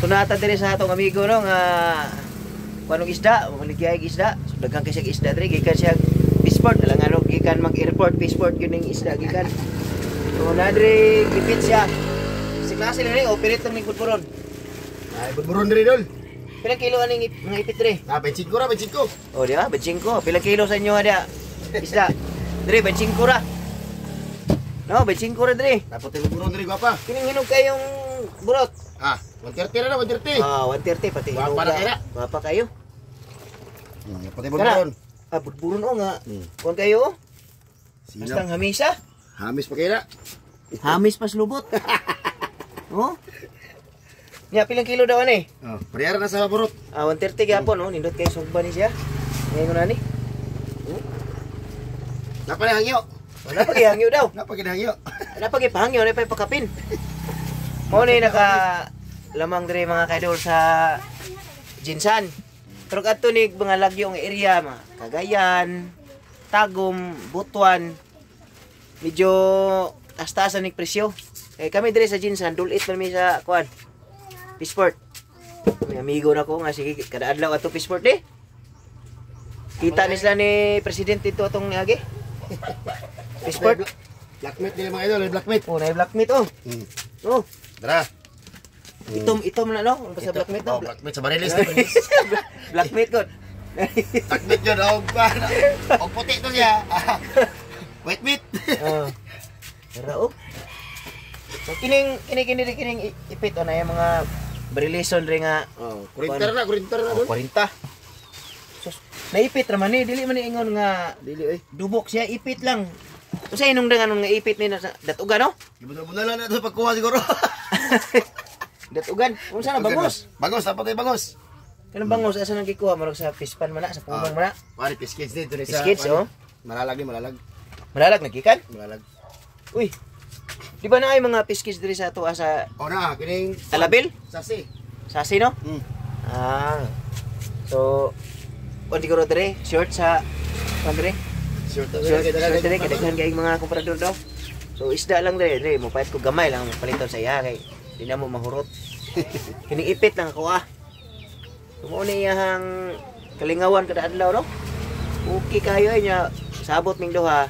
nata diri sa atong amigo no nga kuanong isda, maligay isda. So daghang kay siya isda diri gikan siya Peaceport lang ano gikan mag-airport Peaceport yun ning isda gikan. So na diri gipit siya. Si klase ni operate ning budburon. Ay budburon diri dol. Pila kilo aning mga ipit diri? 25 ra, 25. Oh, di ba? 25. Pila kilo sa inyo ada? Isda. Diri 25 ra. No, 25 ra diri. Dapat yung budburon diri gwapa. Kining hinog kayong burot. Ah, 130 na 130. Ah, 130 pati Gwapa hinog. na kayo na. Gwapa kayo. Pati budburon. Ah, budburon o nga. Kuan kayo. Sino? Bastang hamisa. Hamis pa kayo na. Hamis pas lubot. Oh. Nya pilang kilo daw ani? Oh, parehara na sa burot. Ah, 130 gyapon oh, nindot kay sugba ni siya. Ngayon na ni. Napalay hangyo. Wala pa gihangyo daw. Napagid hangyo. Wala pa gipahangyo, wala pa pakapin. Mo ni naka lamang diri mga kaidol sa Jinsan. Pero kadto ni mga lagyo nga area mga Cagayan, Tagum, Butuan. Medyo taas-taasan ning presyo. Eh kami diri sa Jinsan dulit man mi sa kuan. Peaceport. May amigo na ko nga sige kada adlaw ato Peaceport eh. Kita ni sila ni presidente dito atong agi. Peaceport. Blackmeat nila mga idol, blackmeat. Oh, na blackmeat oh. Oh. Tara. Itom na no? Ang sa blackmeat Oh, no? blackmeat sa barilis. Blackmeat god. Blackmeat yun, og puti to siya. White meat. Oh. Pero oh. So kining ipit o na yung mga barilison rin nga. Oh, 40 na, 40 na. Oh, 40. So, naipit raman ni, dili man ni ingon nga Dili dubok siya, ipit lang. Usa inong dangan nga ipit ni sa datugan no? Gibunal na to pagkuha siguro. Datugan. Unsa na bangos? Bangos, dapat ay bangos. Kanang bangos asa nang gikuha marag sa pispan man na sa pumang man na. Wali piskits dito ni sa. Piskits oh. Malalag. Malalag nagikan? Malalag. Uy. Di ba na ay mga piskis diri sa tuwa sa Oh na, kining Talabil? sasi. Sasi no? Ah. So, di ko diri short sa pandre. Short Diri kadaghan kay mga komprador daw. So isda lang diri mo payat ko gamay lang paliton sa iya kay di na mo mahurot. Kining ipit lang ako ah. Tumo ni iyang kalingawan kada adlaw no. Okay kayo nya sabot ming duha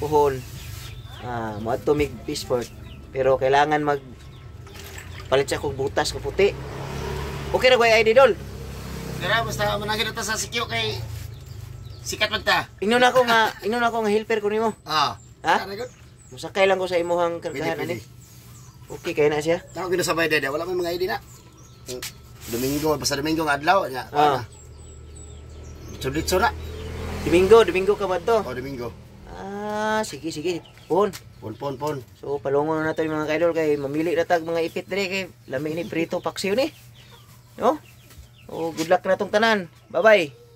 puhon. Ah, mo adto mig Peaceport. Pero kailangan mag palit siya kog butas ko puti. Okay ra ba ID dol? Dira basta managin ta sa sikyo kay sikat man ta. Ingnon ako nga helper ko nimo. Ah. Ha? Musakay lang ko sa imuhang kargahan ani. Okay kay na siya. Tawag gina sabay dede, wala may mga ID na. Domingo, basta Domingo nga adlaw nya. Ditso na. Domingo ka ba to? Oh, Domingo. Ah, sige. Pon. Pon. So palungon na nato yung mga kaidol kay mamili na tag mga ipit diri kay lami ni prito paksiw ni. No? Oh, good luck na tong tanan. Bye-bye.